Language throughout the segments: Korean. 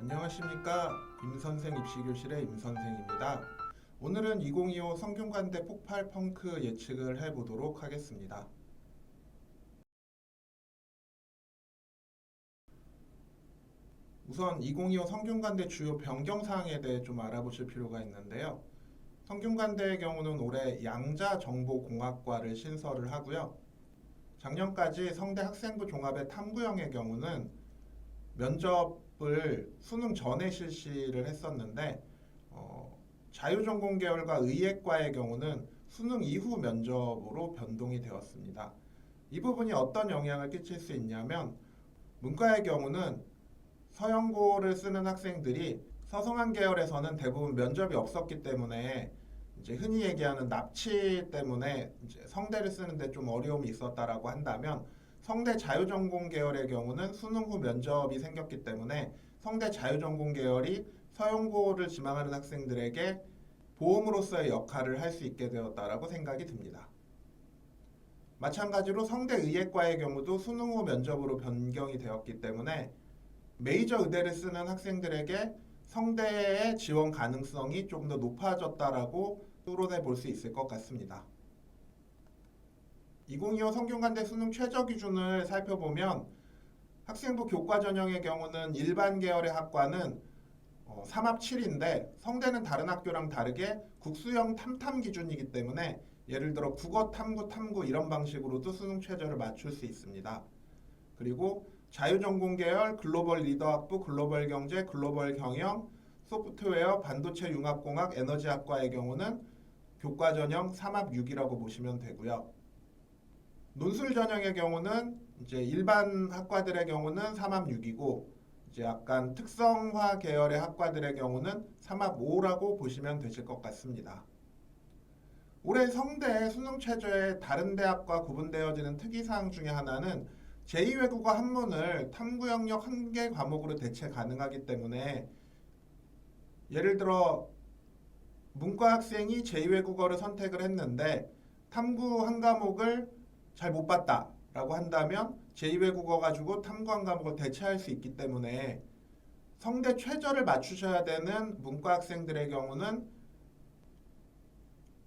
안녕하십니까. 임선생 입시교실의 임선생입니다. 오늘은 2025 성균관대 폭발 펑크 예측을 해보도록 하겠습니다. 우선 2025 성균관대 주요 변경사항에 대해 좀 알아보실 필요가 있는데요. 성균관대의 경우는 올해 양자정보공학과를 신설을 하고요. 작년까지 성대 학생부 종합의 탐구형의 경우는 면접을 수능 전에 실시를 했었는데 자유전공 계열과 의예과의 경우는 수능 이후 면접으로 변동이 되었습니다. 이 부분이 어떤 영향을 끼칠 수 있냐면 문과의 경우는 서영고를 쓰는 학생들이 서성한 계열에서는 대부분 면접이 없었기 때문에 이제 흔히 얘기하는 납치 때문에 이제 성대를 쓰는데 좀 어려움이 있었다라고 한다면 성대 자유전공 계열의 경우는 수능 후 면접이 생겼기 때문에 성대 자유전공 계열이 서영고를 지망하는 학생들에게 보험으로서의 역할을 할 수 있게 되었다라고 생각이 듭니다. 마찬가지로 성대 의예과의 경우도 수능 후 면접으로 변경이 되었기 때문에 메이저 의대를 쓰는 학생들에게 성대의 지원 가능성이 조금 더 높아졌다라고 토론해 볼 수 있을 것 같습니다. 2025 성균관대 수능 최저 기준을 살펴보면 학생부 교과 전형의 경우는 일반 계열의 학과는 3합 7인데 성대는 다른 학교랑 다르게 국수형 탐탐 기준이기 때문에 예를 들어 국어 탐구 이런 방식으로도 수능 최저를 맞출 수 있습니다. 그리고 자유전공 계열 글로벌 리더 학부, 글로벌 경제, 글로벌 경영, 소프트웨어, 반도체 융합공학, 에너지학과의 경우는 교과 전형 3합 6이라고 보시면 되고요. 논술 전형의 경우는 이제 일반 학과들의 경우는 3합 6이고 이제 약간 특성화 계열의 학과들의 경우는 3합 5라고 보시면 되실 것 같습니다. 올해 성대 수능 최저의 다른 대학과 구분되어지는 특이사항 중에 하나는 제2외국어 한문을 탐구 영역 한 개 과목으로 대체 가능하기 때문에 예를 들어 문과 학생이 제2외국어를 선택을 했는데 탐구 한 과목을 잘 못 봤다라고 한다면 제2외국어 가지고 탐구 한 과목을 대체할 수 있기 때문에 성대 최저를 맞추셔야 되는 문과 학생들의 경우는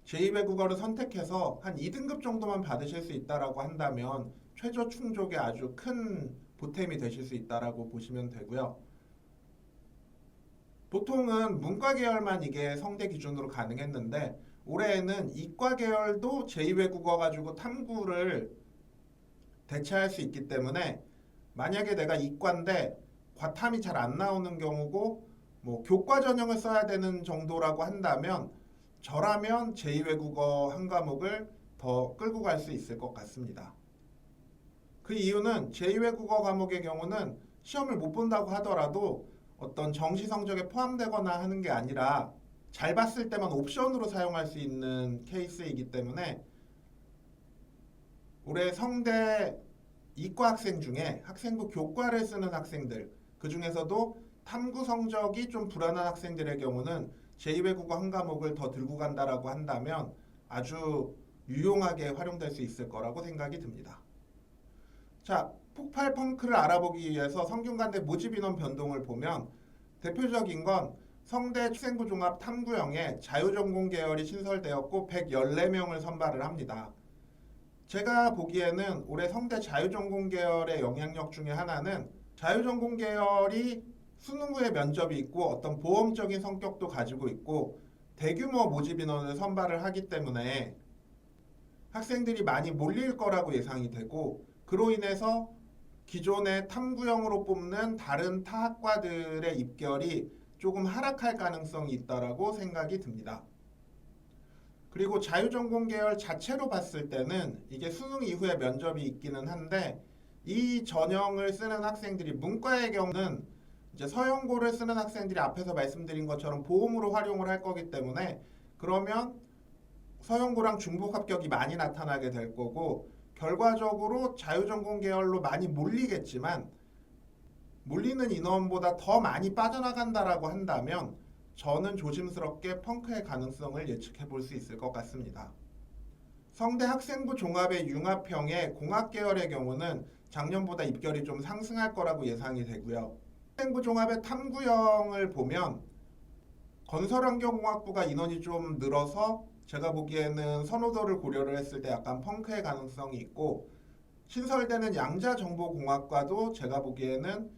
제2외국어를 선택해서 한 2등급 정도만 받으실 수 있다라고 한다면 최저 충족에 아주 큰 보탬이 되실 수 있다라고 보시면 되고요. 보통은 문과 계열만 이게 성대 기준으로 가능했는데 올해에는 이과 계열도 제2외국어 가지고 탐구를 대체할 수 있기 때문에 만약에 내가 이과인데 과탐이 잘 안 나오는 경우고 뭐 교과 전형을 써야 되는 정도라고 한다면 저라면 제2외국어 한 과목을 더 끌고 갈 수 있을 것 같습니다. 그 이유는 제2외국어 과목의 경우는 시험을 못 본다고 하더라도 어떤 정시 성적에 포함되거나 하는 게 아니라 잘 봤을 때만 옵션으로 사용할 수 있는 케이스이기 때문에 올해 성대 이과 학생 중에 학생부 교과를 쓰는 학생들 그 중에서도 탐구 성적이 좀 불안한 학생들의 경우는 제2외국어 한 과목을 더 들고 간다라고 한다면 아주 유용하게 활용될 수 있을 거라고 생각이 듭니다. 자, 폭발 펑크를 알아보기 위해서 성균관대 모집 인원 변동을 보면 대표적인 건 성대 학생부 종합 탐구형에 자유전공 계열이 신설되었고 114명을 선발을 합니다. 제가 보기에는 올해 성대 자유전공 계열의 영향력 중에 하나는 자유전공 계열이 수능 후에 면접이 있고 어떤 보험적인 성격도 가지고 있고 대규모 모집 인원을 선발을 하기 때문에 학생들이 많이 몰릴 거라고 예상이 되고 그로 인해서 기존의 탐구형으로 뽑는 다른 타학과들의 입결이 조금 하락할 가능성이 있다라고 생각이 듭니다. 그리고 자유전공 계열 자체로 봤을 때는 이게 수능 이후에 면접이 있기는 한데 이 전형을 쓰는 학생들이 문과의 경우는 이제 서영고를 쓰는 학생들이 앞에서 말씀드린 것처럼 보험으로 활용을 할 거기 때문에 그러면 서영고랑 중복 합격이 많이 나타나게 될 거고 결과적으로 자유전공 계열로 많이 몰리겠지만 몰리는 인원보다 더 많이 빠져나간다라고 한다면 저는 조심스럽게 펑크의 가능성을 예측해 볼 수 있을 것 같습니다. 성대 학생부 종합의 융합형의 공학 계열의 경우는 작년보다 입결이 좀 상승할 거라고 예상이 되고요. 학생부 종합의 탐구형을 보면 건설환경공학부가 인원이 좀 늘어서 제가 보기에는 선호도를 고려를 했을 때 약간 펑크의 가능성이 있고, 신설되는 양자정보공학과도 제가 보기에는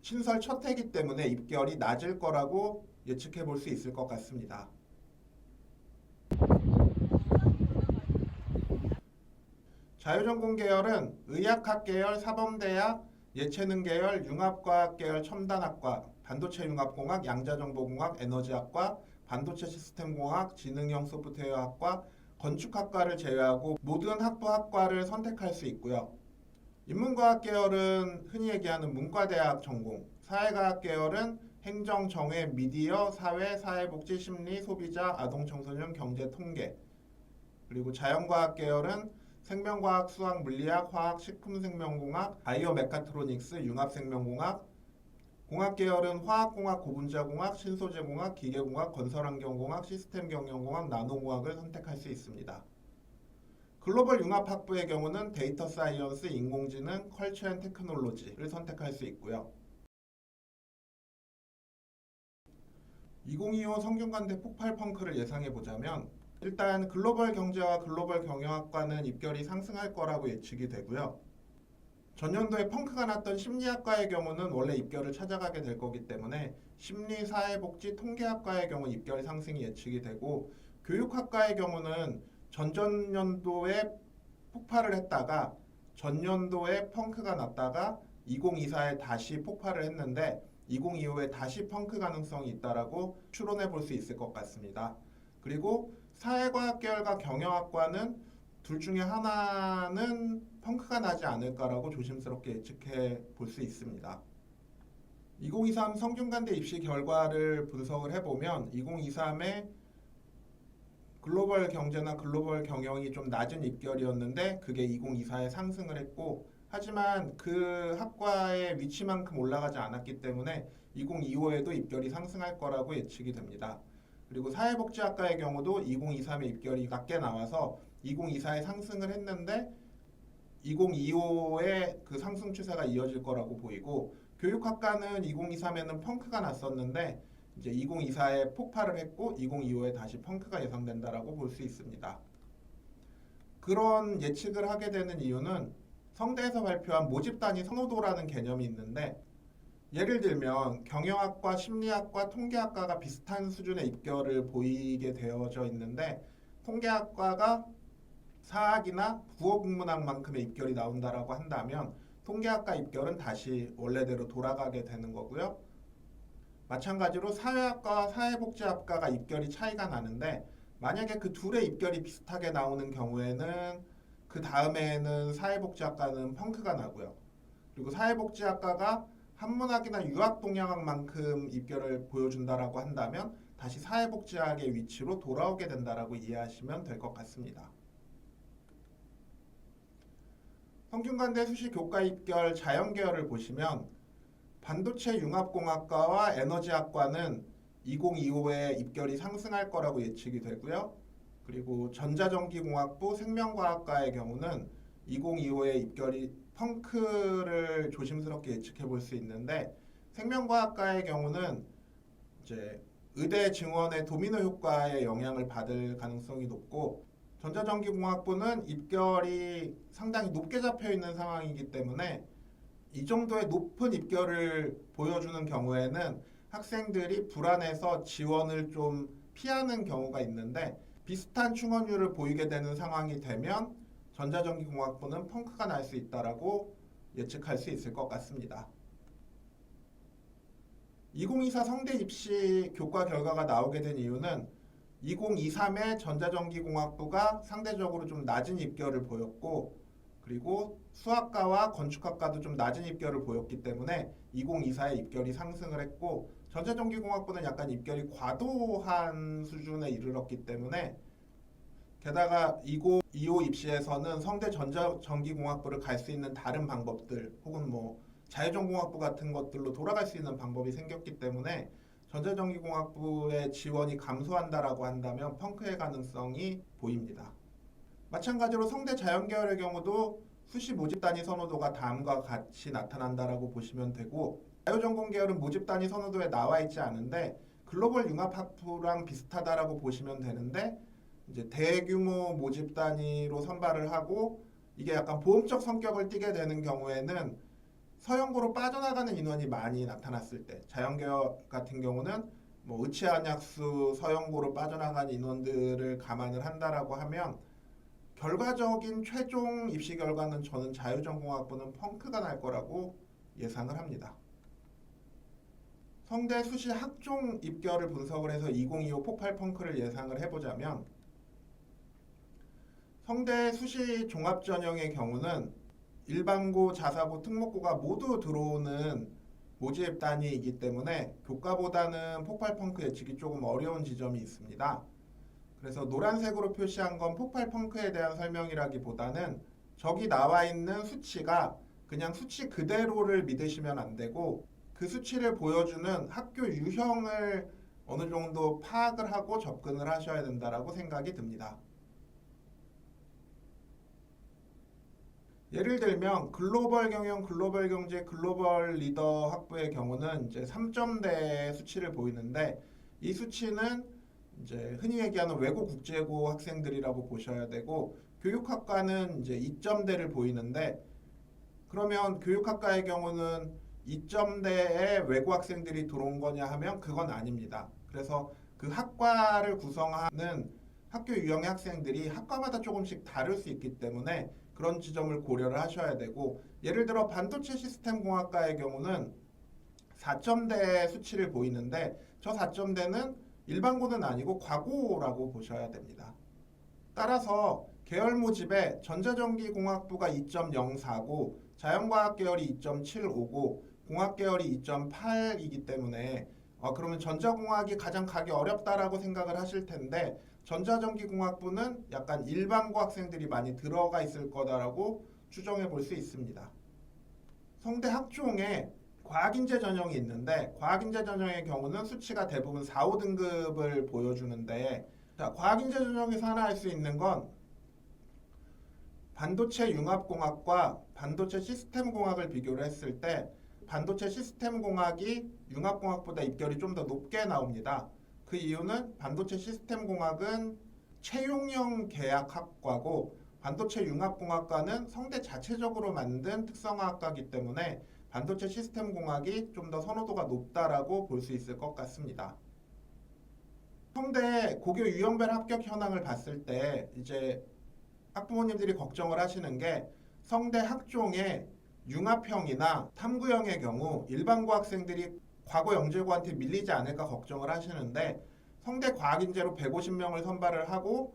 신설 첫 해기 때문에 입결이 낮을 거라고 예측해 볼 수 있을 것 같습니다. 자유전공 계열은 의학학 계열, 사범대학, 예체능 계열, 융합과학 계열, 첨단학과, 반도체 융합공학, 양자정보공학, 에너지학과, 반도체 시스템공학, 지능형 소프트웨어학과, 건축학과를 제외하고 모든 학부 학과를 선택할 수 있고요. 인문과학 계열은 흔히 얘기하는 문과대학 전공, 사회과학 계열은 행정, 정외, 미디어, 사회, 사회복지, 심리, 소비자, 아동청소년, 경제, 통계, 그리고 자연과학 계열은 생명과학, 수학, 물리학, 화학, 식품생명공학, 바이오메카트로닉스, 융합생명공학, 공학 계열은 화학공학, 고분자공학, 신소재공학, 기계공학, 건설환경공학, 시스템경영공학, 나노공학을 선택할 수 있습니다. 글로벌 융합학부의 경우는 데이터 사이언스, 인공지능, 컬처 앤 테크놀로지를 선택할 수 있고요. 2025 성균관대 폭발 펑크를 예상해 보자면 일단 글로벌 경제와 글로벌 경영학과는 입결이 상승할 거라고 예측이 되고요. 전년도에 펑크가 났던 심리학과의 경우는 원래 입결을 찾아가게 될 거기 때문에 심리, 사회복지, 통계학과의 경우 입결 상승이 예측이 되고, 교육학과의 경우는 전전년도에 폭발을 했다가 전년도에 펑크가 났다가 2024에 다시 폭발을 했는데 2025에 다시 펑크 가능성이 있다라고 추론해 볼 수 있을 것 같습니다. 그리고 사회과학 계열과 경영학과는 둘 중에 하나는 펑크가 나지 않을까라고 조심스럽게 예측해 볼 수 있습니다. 2023 성균관대 입시 결과를 분석을 해보면 2023에 글로벌 경제나 글로벌 경영이 좀 낮은 입결이었는데 그게 2024에 상승을 했고, 하지만 그 학과의 위치만큼 올라가지 않았기 때문에 2025에도 입결이 상승할 거라고 예측이 됩니다. 그리고 사회복지학과의 경우도 2023에 입결이 낮게 나와서 2024에 상승을 했는데 2025에 그 상승 추세가 이어질 거라고 보이고, 교육학과는 2023에는 펑크가 났었는데 이제 2024에 폭발을 했고 2025에 다시 펑크가 예상된다라고 볼 수 있습니다. 그런 예측을 하게 되는 이유는 성대에서 발표한 모집 단위 선호도라는 개념이 있는데, 예를 들면 경영학과, 심리학과, 통계학과가 비슷한 수준의 입결을 보이게 되어져 있는데 통계학과가 4학이나 국어국문학만큼의 입결이 나온다라고 한다면 통계학과 입결은 다시 원래대로 돌아가게 되는 거고요. 마찬가지로 사회학과와 사회복지학과가 입결이 차이가 나는데 만약에 그 둘의 입결이 비슷하게 나오는 경우에는 그 다음에는 사회복지학과는 펑크가 나고요. 그리고 사회복지학과가 한문학이나 유학동양학만큼 입결을 보여준다라고 한다면 다시 사회복지학의 위치로 돌아오게 된다라고 이해하시면 될 것 같습니다. 성균관대 수시 교과 입결 자연계열을 보시면 반도체 융합공학과와 에너지학과는 2025에 입결이 상승할 거라고 예측이 되고요. 그리고 전자전기공학부 생명과학과의 경우는 2025에 입결이 펑크를 조심스럽게 예측해 볼 수 있는데, 생명과학과의 경우는 이제 의대 증원의 도미노 효과의 영향을 받을 가능성이 높고, 전자전기공학부는 입결이 상당히 높게 잡혀 있는 상황이기 때문에 이 정도의 높은 입결을 보여주는 경우에는 학생들이 불안해서 지원을 좀 피하는 경우가 있는데, 비슷한 충원율을 보이게 되는 상황이 되면 전자전기공학부는 펑크가 날 수 있다라고 예측할 수 있을 것 같습니다. 2024 성대 입시 교과 결과가 나오게 된 이유는 2023에 전자전기공학부가 상대적으로 좀 낮은 입결을 보였고, 그리고 수학과와 건축학과도 좀 낮은 입결을 보였기 때문에 2024에 입결이 상승을 했고, 전자전기공학부는 약간 입결이 과도한 수준에 이르렀기 때문에, 게다가 2025 입시에서는 성대 전자전기공학부를 갈 수 있는 다른 방법들 혹은 뭐 자유전공학부 같은 것들로 돌아갈 수 있는 방법이 생겼기 때문에 전자전기공학부의 지원이 감소한다라고 한다면 펑크의 가능성이 보입니다. 마찬가지로 성대 자연계열의 경우도 수시 모집 단위 선호도가 다음과 같이 나타난다라고 보시면 되고, 자유전공 계열은 모집 단위 선호도에 나와 있지 않은데 글로벌 융합학부랑 비슷하다라고 보시면 되는데 이제 대규모 모집 단위로 선발을 하고 이게 약간 보험적 성격을 띠게 되는 경우에는 서영고로 빠져나가는 인원이 많이 나타났을 때 자연계열 같은 경우는 뭐 의치한약수 서영고로 빠져나간 인원들을 감안을 한다라고 하면 결과적인 최종 입시 결과는 저는 자유전공학부는 펑크가 날 거라고 예상을 합니다. 성대 수시 학종 입결을 분석을 해서 2025 폭발 펑크를 예상을 해보자면 성대 수시 종합 전형의 경우는 일반고, 자사고, 특목고가 모두 들어오는 모집 단위이기 때문에 교과보다는 폭발 펑크 예측이 조금 어려운 지점이 있습니다. 그래서 노란색으로 표시한 건 폭발 펑크에 대한 설명이라기보다는 저기 나와 있는 수치가 그냥 수치 그대로를 믿으시면 안 되고 그 수치를 보여주는 학교 유형을 어느 정도 파악을 하고 접근을 하셔야 된다라고 생각이 듭니다. 예를 들면 글로벌 경영, 글로벌 경제, 글로벌 리더 학부의 경우는 이제 3점대 수치를 보이는데 이 수치는 이제 흔히 얘기하는 외고 국제고 학생들이라고 보셔야 되고 교육학과는 이제 2점대를 보이는데 그러면 교육학과의 경우는 2점대에 외고 학생들이 들어온 거냐 하면 그건 아닙니다. 그래서 그 학과를 구성하는 학교 유형의 학생들이 학과마다 조금씩 다를 수 있기 때문에 그런 지점을 고려를 하셔야 되고 예를 들어 반도체 시스템 공학과의 경우는 4점대 수치를 보이는데 저 4점대는 일반고는 아니고 과고라고 보셔야 됩니다. 따라서 계열 모집에 전자전기공학부가 2.04고 자연과학 계열이 2.75고 공학 계열이 2.8이기 때문에 그러면 전자공학이 가장 가기 어렵다라고 생각을 하실 텐데 전자전기공학부는 약간 일반고 학생들이 많이 들어가 있을 거다라고 추정해 볼 수 있습니다. 성대 학종에 과학인재 전형이 있는데 과학인재 전형의 경우는 수치가 대부분 4, 5등급을 보여주는데 자, 과학인재 전형에서 하나 할 수 있는 건 반도체 융합공학과 반도체 시스템공학을 비교를 했을 때 반도체 시스템공학이 융합공학보다 입결이 좀 더 높게 나옵니다. 그 이유는 반도체 시스템공학은 채용형 계약학과고 반도체 융합공학과는 성대 자체적으로 만든 특성화학과이기 때문에 반도체 시스템공학이 좀 더 선호도가 높다라고 볼 수 있을 것 같습니다. 성대 고교 유형별 합격 현황을 봤을 때 이제 학부모님들이 걱정을 하시는 게 성대 학종의 융합형이나 탐구형의 경우 일반고 학생들이 과거 영재고한테 밀리지 않을까 걱정을 하시는데 성대 과학인재로 150명을 선발을 하고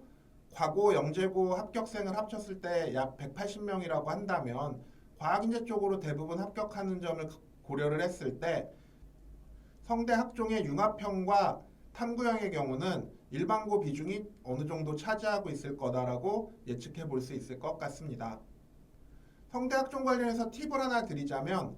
과거 영재고 합격생을 합쳤을 때 약 180명이라고 한다면 과학인재 쪽으로 대부분 합격하는 점을 고려를 했을 때 성대 학종의 융합형과 탐구형의 경우는 일반고 비중이 어느 정도 차지하고 있을 거다라고 예측해 볼 수 있을 것 같습니다. 성대 학종 관련해서 팁을 하나 드리자면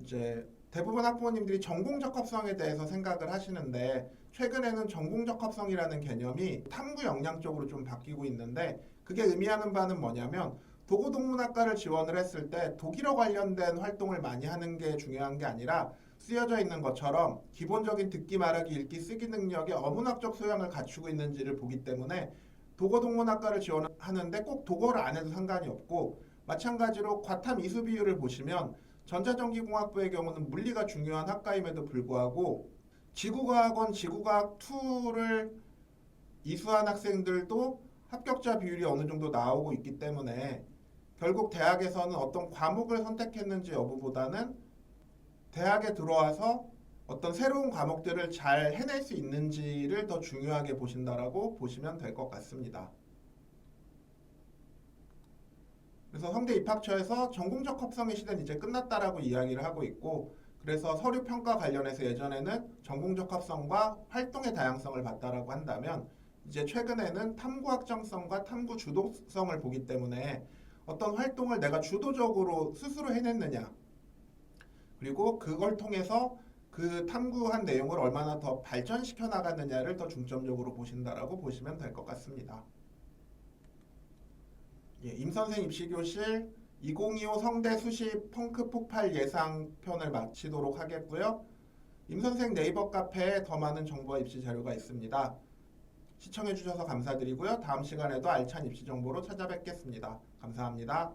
이제 대부분 학부모님들이 전공 적합성에 대해서 생각을 하시는데 최근에는 전공 적합성이라는 개념이 탐구 역량 쪽으로 좀 바뀌고 있는데 그게 의미하는 바는 뭐냐면 도고동문학과를 지원을 했을 때 독일어 관련된 활동을 많이 하는 게 중요한 게 아니라 쓰여져 있는 것처럼 기본적인 듣기, 말하기, 읽기, 쓰기 능력의 어문학적 소양을 갖추고 있는지를 보기 때문에 도고동문학과를 지원하는데 꼭 독어를 안 해도 상관이 없고 마찬가지로 과탐 이수 비율을 보시면 전자전기공학부의 경우는 물리가 중요한 학과임에도 불구하고 지구과학원 지구과학 2를 이수한 학생들도 합격자 비율이 어느 정도 나오고 있기 때문에 결국 대학에서는 어떤 과목을 선택했는지 여부보다는 대학에 들어와서 어떤 새로운 과목들을 잘 해낼 수 있는지를 더 중요하게 보신다라고 보시면 될 것 같습니다. 그래서 성대 입학처에서 전공적 합성의 시대는 이제 끝났다라고 이야기를 하고 있고 그래서 서류 평가 관련해서 예전에는 전공적 합성과 활동의 다양성을 봤다라고 한다면 이제 최근에는 탐구 확정성과 탐구 주도성을 보기 때문에 어떤 활동을 내가 주도적으로 스스로 해냈느냐 그리고 그걸 통해서 그 탐구한 내용을 얼마나 더 발전시켜 나가느냐를 더 중점적으로 보신다라고 보시면 될 것 같습니다. 예, 임선생 입시교실 2025 성대 수시 펑크 폭발 예상편을 마치도록 하겠고요. 임선생 네이버 카페에 더 많은 정보와 입시 자료가 있습니다. 시청해주셔서 감사드리고요. 다음 시간에도 알찬 입시 정보로 찾아뵙겠습니다. 감사합니다.